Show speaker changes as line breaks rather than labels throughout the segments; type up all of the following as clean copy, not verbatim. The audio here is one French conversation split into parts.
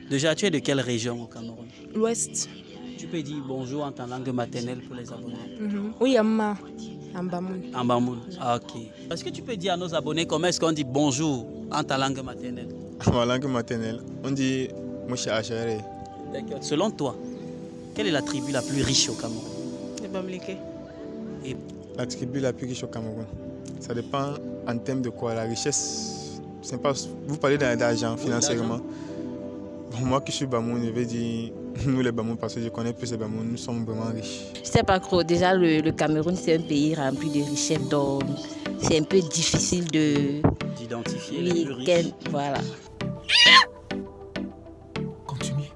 Déjà, tu es de quelle région au Cameroun?
L'Ouest.
Tu peux dire bonjour en ta langue maternelle pour les abonnés.
Oui, Amma. Ambamoun.
Ambamoun. Ah, ok. Est-ce que tu peux dire à nos abonnés comment est-ce qu'on dit bonjour en ta langue maternelle?
Ma langue maternelle, on dit Moucha Achere.
D'accord. Selon toi, quelle est la tribu la plus riche au Cameroun?
Les Bamileke.
Et
La tribu la plus riche au Cameroun. Ça dépend en termes de quoi. La richesse, c'est pas. Vous parlez d'argent financièrement. Bon, moi qui suis Bamoun, je vais dire nous les Bamoun parce que je connais plus les Bamoun, nous sommes vraiment riches.
Je sais pas trop. Déjà, le Cameroun, c'est un pays rempli de richesses, donc c'est un peu difficile
d'identifier les plus riches.
Voilà.
Continuez.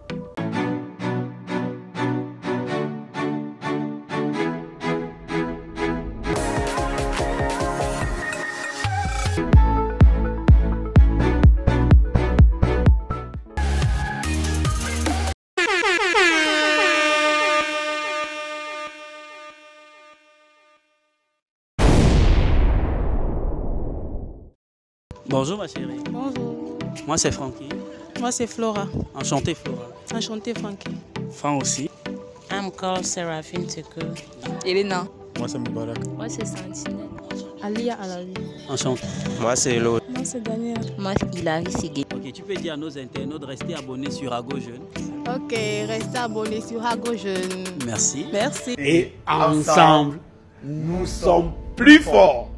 Bonjour ma chérie.
Bonjour.
Moi c'est Francky.
Moi, c'est Flora.
Enchanté Flora.
Enchantée, Francky.
Fran aussi.
I'm called Seraphine Teko.
Elena.
Moi c'est Moubarak.
Moi, c'est Sentinelle.
Alia Alawi.
Enchanté.
Moi c'est Hello.
Moi, c'est Daniel.
Moi, c'est Hilary Sigé.
Ok, tu peux dire à nos internautes de rester abonnés sur Ago Jeune.
Ok, restez abonnés sur Ago Jeune.
Merci.
Merci.
Et ensemble, nous sommes plus forts.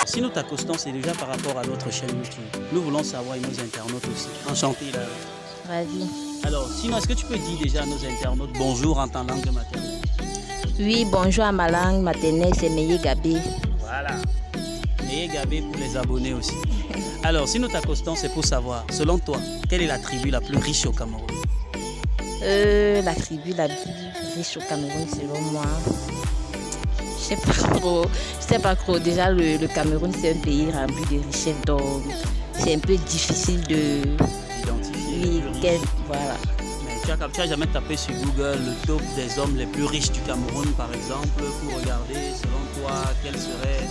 Si nous t'accostons, c'est déjà par rapport à notre chaîne YouTube. Nous voulons savoir et nos internautes aussi. Enchanté là.
Ravi.
Alors, sinon, est-ce que tu peux dire déjà à nos internautes bonjour en ta langue maternelle?
Oui, bonjour à ma langue maternelle, c'est Meye Gabé.
Voilà. Et Gabé pour les abonnés aussi. Alors, si nous t'accostons, c'est pour savoir, selon toi, quelle est la tribu la plus riche au Cameroun?
La tribu la plus riche au Cameroun, selon moi. Je sais pas trop. Déjà, le Cameroun, c'est un pays rempli de richesses, donc c'est un peu difficile de
d'identifier.
Oui, voilà.
Mais tu as jamais tapé sur Google le top des hommes les plus riches du Cameroun, par exemple, pour regarder, selon toi, quel serait...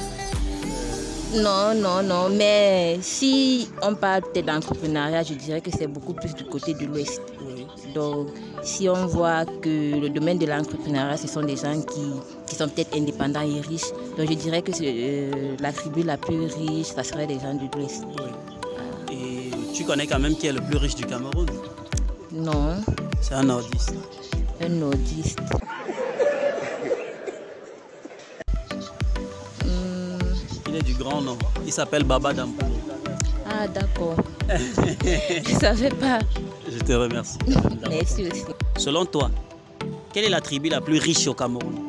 Non. Mais si on parle peut-être d'entrepreneuriat, je dirais que c'est beaucoup plus du côté de l'Ouest.
Oui.
Donc, si on voit que le domaine de l'entrepreneuriat, ce sont des gens qui sont peut-être indépendants et riches, donc je dirais que la tribu la plus riche, ça serait des gens de l'Ouest.
Oui. Et tu connais quand même qui est le plus riche du Cameroun?
Non.
C'est un nordiste.
Un nordiste.
Il est du Grand Nord. Il s'appelle Baba Dampo.
Ah, d'accord. Je ne savais pas.
Je te remercie.
Merci aussi.
Selon toi, quelle est la tribu la plus riche au Cameroun?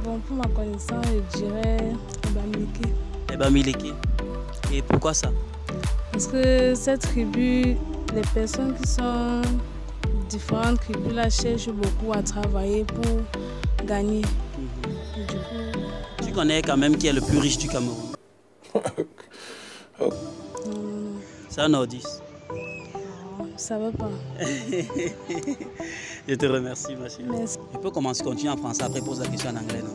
Bon, pour ma connaissance, je dirais les Bamileke.
Les Bamileke. Et pourquoi ça?
Parce que cette tribu, les personnes qui sont différentes tribus là cherchent beaucoup à travailler pour gagner. Et du coup,
Tu connais quand même qui est le plus riche du Cameroun?
non.
C'est un nordiste.
Ça va pas.
Je te remercie, ma chérie.
Merci.
Je peux continuer en français, après pose la question en anglais, non?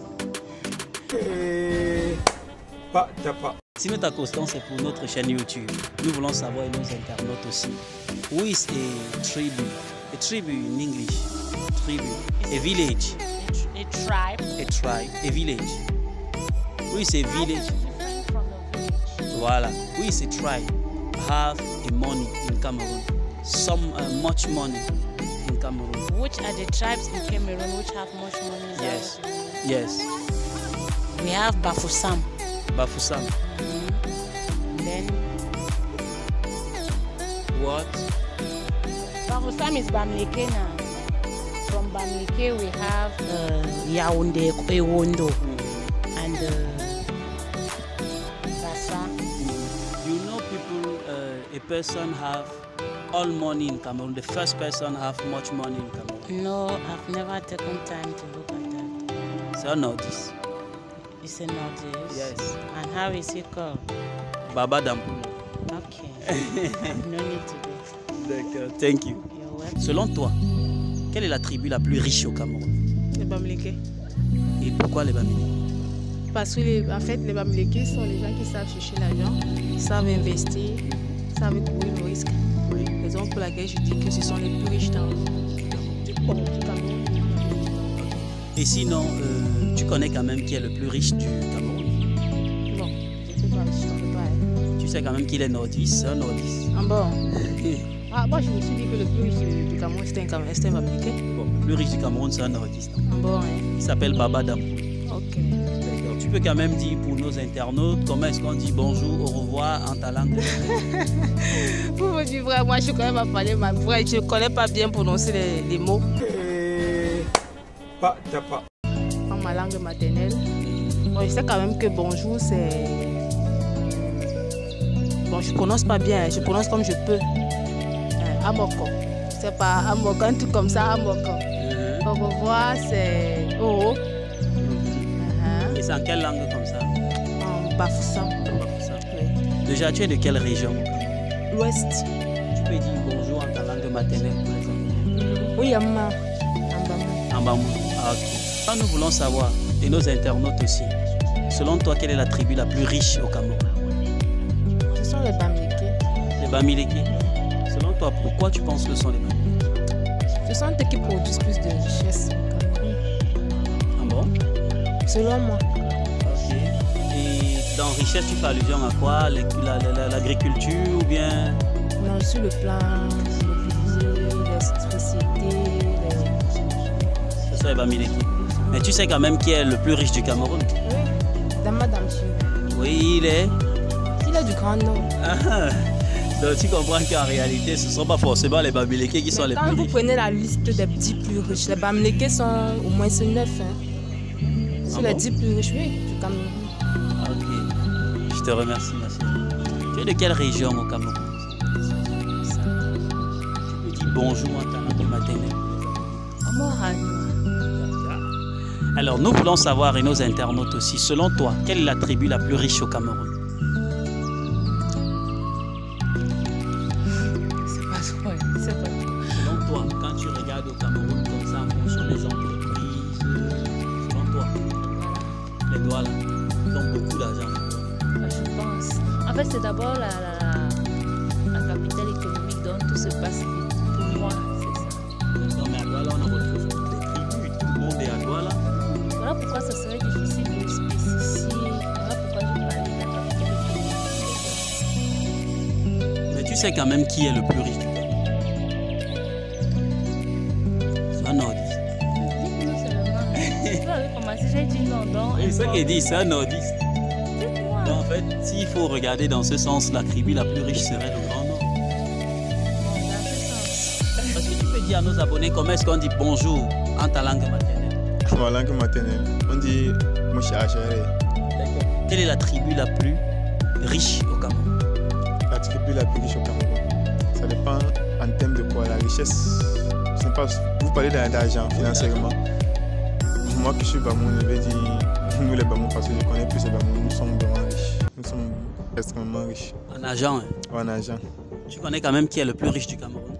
Si nous t'accostons, c'est pour notre chaîne YouTube. Nous voulons savoir et nos internautes aussi. Who is a tribu? A tribu in English. Tribu. A village.
A tribe.
A tribe. A village. Who is a village?
Different from a village.
Voilà. Who is a tribe? Have a money in Cameroon. Some much money in Cameroon.
Which are the tribes in Cameroon which have much money?
Yes. Yes.
We have Bafoussam.
Bafoussam.
Then
What?
Bafoussam is Bamileke now. From Bamileke we have Yaoundé, Ewondo, and Bassa.
You know people, a person have all money in Cameroon. The first person have much money in Cameroon.
No, I've never taken time to look at that.
So no this.
It's a notice.
Yes.
And how is it called?
Baba Dampo.
Okay. No need to do.
D'accord. Thank you.
You're welcome.
Selon toi, quelle est la tribu la plus riche au Cameroun?
Les Bamileke.
Et pourquoi les Bamileke?
Parce que en fait, les Bamileke sont les gens qui savent chercher l'argent, savent investir, savent courir le risque. Raison pour laquelle je dis que ce sont les plus riches dans du Cameroun.
Et sinon, tu connais quand même qui est le plus riche du Cameroun?
Bon, je ne sais pas, je ne connais pas.
Tu sais quand même qu'il est nordiste, c'est un nordiste.
Ah bon? Moi je me suis dit que le plus riche du Cameroun c'était un Bamileke.
Bon, le plus riche du Cameroun, c'est un nordiste.
Ah bon, hein?
Il s'appelle Baba Dampo.
Ok.
D'accord. Tu peux quand même dire pour nos internautes comment est-ce qu'on dit bonjour, au revoir en ta langue.
Pour vous dire vrai, moi je ne connais pas parler ma vraie, je ne connais pas bien prononcer les mots.
Pas.
En ma langue maternelle. Bon, je sais quand même que bonjour c'est. Bon, je ne prononce pas bien, je prononce comme je peux. Amoko. C'est pas Amoko, un truc comme ça, Amoko. Au revoir, c'est Oh.
Et c'est en quelle langue comme ça?
En Bafoussam. Oui.
Déjà, tu es de quelle région?
L'Ouest.
Tu peux dire bonjour en ta langue maternelle, par exemple.
Oui, Amma.
En Bamou. Ah, ok. Ça, nous voulons savoir, et nos internautes aussi, selon toi, quelle est la tribu la plus riche au Cameroun?
Ce sont les Bamileke.
Les Bamileke. Selon toi, pourquoi tu penses que ce sont les Bamileke?
Ce sont eux qui produisent plus de richesses au Cameroun.
Ah bon?
Selon moi.
Ok. Et dans richesse, tu fais allusion à quoi? L'agriculture ou bien?
Non, sur le plan immobilier, l'électricité,
Ce sont les Bamileke. Mais tu sais quand même qui est le plus riche du Cameroun?
Oui, Dama Damchi.
Oui, il est
Du Grand Nord.
Ah, donc tu comprends qu'en réalité, ce ne sont pas forcément les Bamileke qui sont les plus
Quand vous
riches.
prenez la liste des 10 plus riches, les Bamileke sont au moins 9. Hein. Sur les 10 plus riches, oui, du Cameroun.
Ok, je te remercie, ma chérie. Tu es de quelle région au Cameroun? Tu peux dire bonjour en ta langue maternelle. Alors, nous voulons savoir, et nos internautes aussi, selon toi, quelle est la tribu la plus riche au Cameroun? Selon toi, quand tu regardes au Cameroun comme ça, en fonction des entreprises, selon toi, les Douala, ils ont beaucoup d'argent.
Je pense. En fait, c'est d'abord la capitale économique dont tout se passe vite. Pour moi, c'est ça.
Non, mais à Douala, on a retrouvé toutes les tribus, tout le monde est à Douala.
Voilà pourquoi ça serait difficile de spécifier. Voilà pourquoi je parlais de la capitale économique.
Mais tu sais quand même qui est le plus riche du Cameroun? C'est un nordiste.
Dites-nous seulement. Tu avais commencé, j'ai dit non, donc.
Oui, c'est ça qu'il dit, c'est un nordiste.
Dites-moi.
Donc, en fait, s'il faut regarder dans ce sens, la tribu la plus riche serait le Grand Nord.
Bon, dans ce sens.
Parce que tu peux dire à nos abonnés comment est-ce qu'on dit bonjour en ta langue maternelle.
Ma langue maternelle, on dit Mouchachare.
D'accord. Quelle est la tribu la plus riche au Cameroun?
La tribu la plus riche au Cameroun. Ça dépend en termes de quoi? La richesse. Je sais pas, vous parlez d'argent financièrement. Moi qui suis Bamoun, je vais dire nous les Bamoun parce que je connais plus les Bamoun, nous sommes vraiment riches. Nous sommes extrêmement riches.
En argent, hein.
En argent.
Tu connais quand même qui est le plus riche du Cameroun?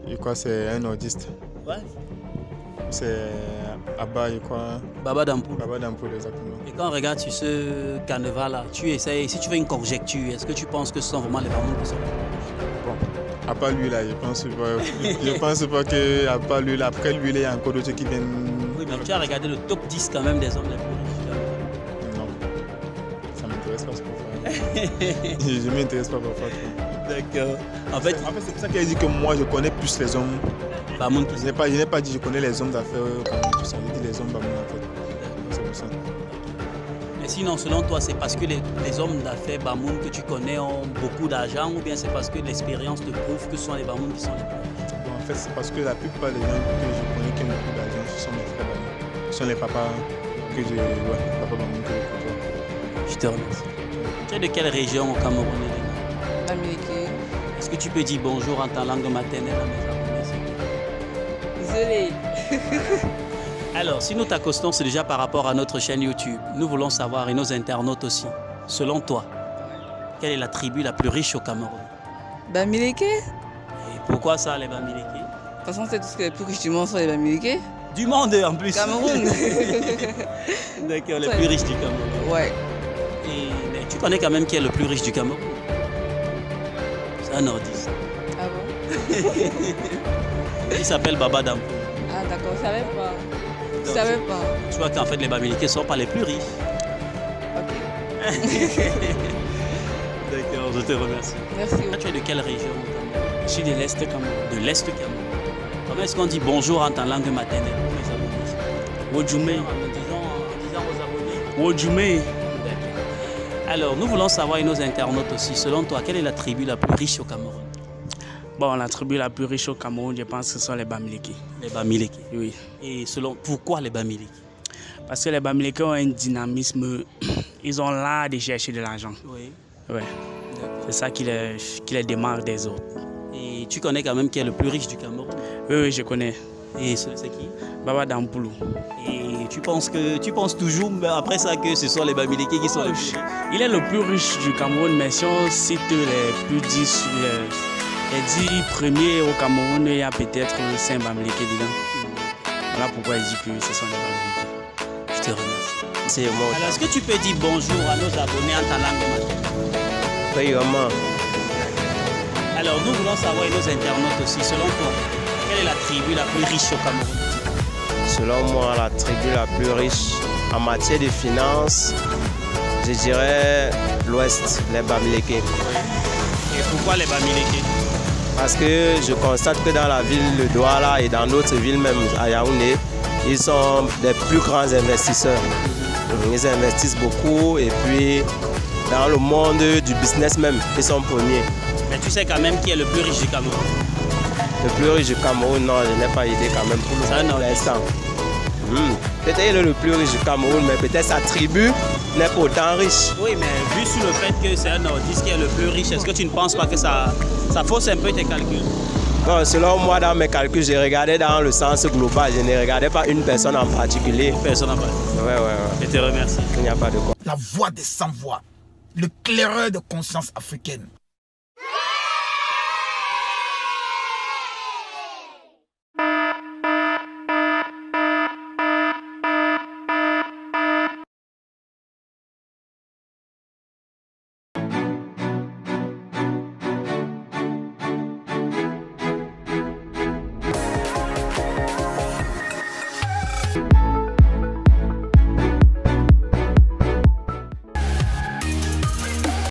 Je crois que c'est un nordiste.
Ouais.
C'est Abba, je crois.
Baba Dampo.
Baba Dampoul, exactement.
Et quand on regarde sur ce carnaval-là, tu essayes, si tu fais une conjecture, est-ce que tu penses que ce sont vraiment les Bamoun qui sont les plus riches?
Bon, à part lui là, je pense pas que à part lui là, après lui, il y a encore d'autres qui viennent.
Oui, mais tu as regardé le top 10 quand même des hommes les plus riches du Cameroun.
Non, ça m'intéresse pas ce qu'on fait. Je m'intéresse pas parfois.
D'accord. En fait,
C'est pour ça qu'elle dit que moi je connais plus les hommes.
Bamoun qui
Je n'ai pas dit je connais les hommes d'affaires comme tout ça. J'ai dit les hommes Bamoun en fait. C'est pour ça.
Mais sinon, selon toi, c'est parce que les hommes d'affaires Bamoun que tu connais ont beaucoup d'argent ou bien c'est parce que l'expérience te prouve que ce sont les Bamoun qui sont les plus riches?
Bon, en fait, c'est parce que la plupart des gens que je connais qui ont beaucoup d'argent, ce sont mes frères Bamoun. Ce sont les papas que je. Ouais, papa Bamoun que je côtoie.
Je te remercie. Tu es de quelle région au Cameroun, Elena?
Bamileke.
Est-ce que tu peux dire bonjour en ta langue maternelle à mes abonnés, s'il te plaît?
Désolée.
Alors, si nous t'accostons, c'est déjà par rapport à notre chaîne YouTube. Nous voulons savoir, et nos internautes aussi, selon toi, quelle est la tribu la plus riche au Cameroun?
Bamileke.
Et pourquoi ça, les Bamileke?
De toute façon, c'est tout ce que les plus riches du monde sont les Bamileke.
Du monde en plus.
Cameroun.
D'accord, le plus riche du Cameroun.
Ouais.
Mais tu connais quand même qui est le plus riche du Cameroun? C'est un nordiste.
Ah bon?
Il s'appelle Baba Dampoulou.
Ah d'accord, je savais pas. Je savais pas.
Tu vois qu'en fait les Bamileke ne sont pas les plus riches.
Ok.
D'accord, je te remercie.
Merci.
Tu es de quelle région au Cameroun?
Je suis de l'Est Cameroun.
De l'Est du Cameroun. Comment est-ce qu'on dit bonjour en ta langue maternelle pour les abonnés?
Wodjoumé.
En disant aux abonnés.
Wodjoumé.
Alors, nous voulons savoir, et nos internautes aussi, selon toi, quelle est la tribu la plus riche au Cameroun?
Bon, la tribu la plus riche au Cameroun, je pense que ce sont les Bamileke.
Les Bamileke.
Oui.
Et pourquoi les Bamileke?
Parce que les Bamileke ont un dynamisme, ils ont l'art de chercher de l'argent.
Oui.
Ouais. C'est ça qui les démarque des autres.
Et tu connais quand même qui est le plus riche du Cameroun?
Oui, je connais.
Et c'est qui?
Baba Dampoulou.
Et tu penses toujours après ça que ce sont les Bamileke qui sont les plus riches?
Il est le plus riche du Cameroun, mais si on cite les 10 premiers au Cameroun, il y a peut-être 5 Bamileke dedans. Voilà pourquoi je dis que ce sont les Bamileke.
Je te remercie.
C'est moi.
Alors, est-ce que tu peux dire bonjour à nos abonnés en ta langue maternelle?
Oui, vraiment.
Alors, nous voulons savoir, et nos internautes aussi, selon toi, quelle est la tribu la plus riche au Cameroun?
Selon moi, la tribu la plus riche en matière de finances, je dirais l'Ouest, les Bamileke.
Et pourquoi les Bamileke?
Parce que je constate que dans la ville de Douala et dans d'autres villes, même à Yaoundé, ils sont des plus grands investisseurs. Ils investissent beaucoup et puis dans le monde du business même, ils sont premiers.
Mais tu sais quand même qui est le plus riche du Cameroun?
Le plus riche du Cameroun, non, je n'ai pas idée quand même pour l'instant. Peut-être qu'il est le plus riche du Cameroun, mais peut-être sa tribu n'est pas autant riche.
Oui, mais vu sur le fait que c'est un nordiste qui est le plus riche, est-ce que tu ne penses pas que ça fausse un peu tes calculs?
Bon, selon moi, dans mes calculs, j'ai regardé dans le sens global. Je ne regardais pas une personne en particulier.
Une personne en particulier?
Ouais.
Je te remercie.
Il n'y a pas de quoi.
La voix des sans-voix, le claireur de conscience africaine.